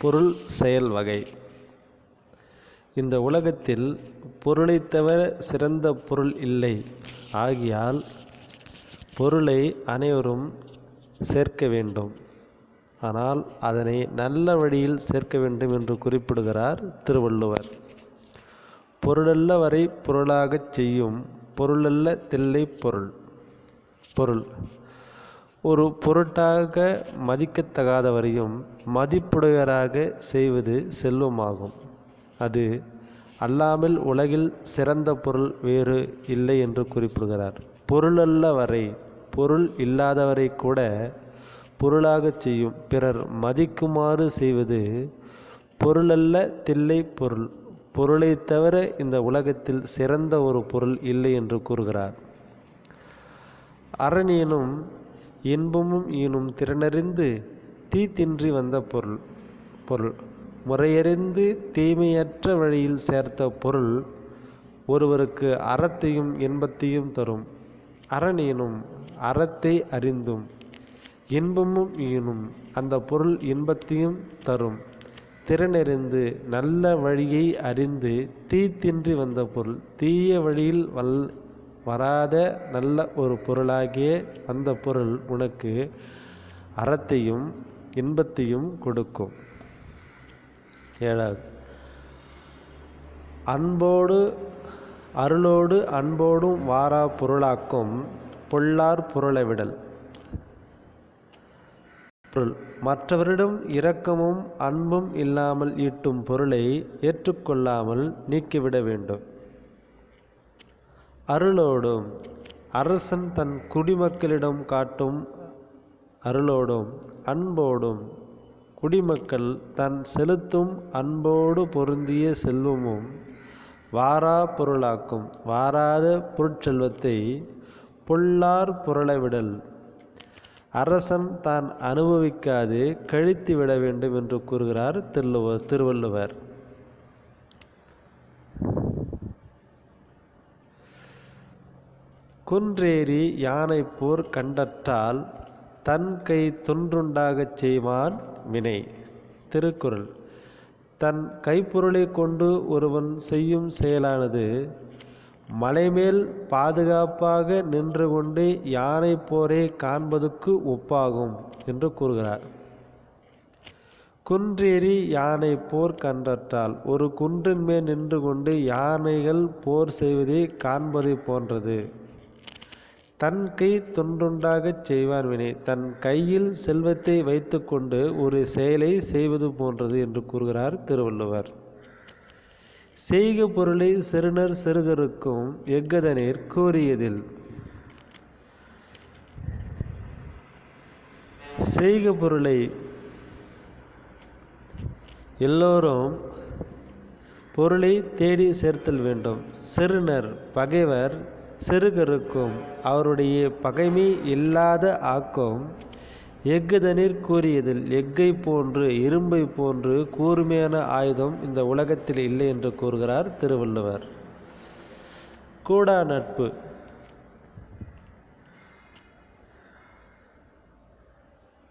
பொருள் செயல் வகை. இந்த உலகத்தில் பொருளை தவிர சிறந்த பொருள் இல்லை. ஆகையால் பொருளை அனைவரும் சேர்க்க வேண்டும். ஆனால் அதனை நல்ல வழியில் சேர்க்க வேண்டும் என்று குறிப்பிடுகிறார் திருவள்ளுவர். பொருளல்ல வரை பொருளாகச் செய்யும் பொருளல்ல தில்லை பொருள். பொருள் ஒரு பொருட்டாக மதிக்கத்தகாதவரையும் மதிப்புடையவராக செய்வது செல்வமாகும். அது அல்லாமல் உலகில் சிறந்த பொருள் வேறு இல்லை என்று குறிப்பிடுகிறார். பொருளல்ல வரை பொருள் இல்லாதவரை கூட பொருளாகச் செய்யும் பிறர் மதிக்குமாறு செய்வது பொருளல்ல தில்லை பொருள். பொருளை தவிர இந்த உலகத்தில் சிறந்த ஒரு பொருள் இல்லை என்று கூறுகிறார். அரணியனும் இன்பமும் ஈனும் திறனறிந்து தீத்தின்றி வந்த பொருள். பொருள் முறையறிந்து தீமையற்ற வழியில் சேர்த்த பொருள் ஒருவருக்கு அறத்தையும் இன்பத்தையும் தரும். அரணியனும் அறத்தை அறிந்தும் இன்பமும் ஈனும் அந்த பொருள் இன்பத்தையும் தரும். திறனறிந்து நல்ல வழியை அறிந்து தீத்தின்றி வந்த பொருள் தீய வழியில் வராத நல்ல ஒரு பொருளாகிய அந்த பொருள் உனக்கு அறத்தையும் இன்பத்தையும் கொடுக்கும். 7. அன்போடு அருளோடு அன்போடும் வாரா பொருளாக்கும் பொல்லார் பொருளை விடல். பொருள் மற்றவரிடம் இரக்கமும் அன்பும் இல்லாமல் ஈட்டும் பொருளை ஏற்றுக்கொள்ளாமல் நீக்கிவிட வேண்டும். அருளோடும் அரசன் தன் குடிமக்களிடம் காட்டும் அருளோடும் அன்போடும் குடிமக்கள் தன் செலுத்தும் அன்போடு பொருந்திய செல்வமும் வாரா பொருளாக்கும். வாராத பொருட்செல்வத்தை பொல்லார் பொருளை விடல். அரசன் தான் அனுபவிக்காது கழித்து விட வேண்டும் என்று கூறுகிறார் திருவள்ளுவர். குன்றேறி யானை போர் கண்டற்றால் தன் கை தொன்றுண்டாகச் செய்வான் வினை. திருக்குறள். தன் கைப்பொருளை கொண்டு ஒருவன் செய்யும் செயலானது மலைமேல் பாதுகாப்பாக நின்று கொண்டு யானை போரை காண்பதற்கு ஒப்பாகும் என்று கூறுகிறார். குன்றேறி யானை போர் கண்டற்றால் ஒரு குன்றின் மேல் நின்று கொண்டு யானைகள் போர் செய்வதை காண்பதை போன்றது. தன் கை தொன்றுண்டாகச் செய்வான் வினை. தன் கையில் செல்வத்தை வைத்து கொண்டு ஒரு செயலை செய்வது போன்றது என்று கூறுகிறார் திருவள்ளுவர். செய்க பொருளை செருணர் செருகருக்கும் எஃகதனீர் கூறியதில். செய்க பொருளை எல்லோரும் பொருளை தேடி சேர்த்தல் வேண்டும். செருணர் பகைவர் செருகருக்கும் அவருடைய பகைமை இல்லாத ஆக்கும். எஃகுதனீர் கூறியதில் எஃகை போன்று இரும்பை போன்று கூர்மையான ஆயுதம் இந்த உலகத்தில் இல்லை என்று கூறுகிறார் திருவள்ளுவர். கூடா நட்பு.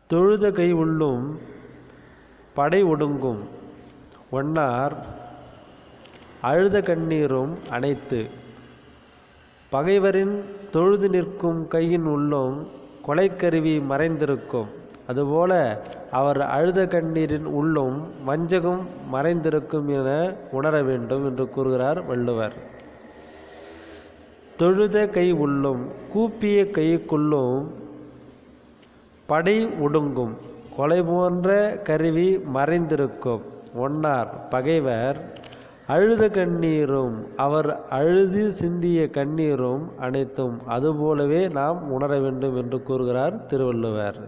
தொழுத கை உள்ளும் படை ஒடுங்கும் ஒன்னார் அழுத கண்ணீரும் அனைத்து. பகைவரின் தொழுது நிற்கும் கையின் உள்ளும் கொலைக்கருவி மறைந்திருக்கும். அதுபோல அவர் அழுத கண்ணீரின் உள்ளும் வஞ்சகம் மறைந்திருக்கும் என உணர வேண்டும் என்று கூறுகிறார் வள்ளுவர். தொழுத கை உள்ளும் கூப்பிய கைக்குள்ளும் படை ஒடுங்கும் கொலை போன்ற கருவி மறைந்திருக்கும். ஒன்னார் பகைவர் அழுத கண்ணீரும் அவர் அழுது சிந்திய கண்ணீரும் அனைத்தும் அதுபோலவே நாம் உணர வேண்டும் என்று கூறுகிறார் திருவள்ளுவர்.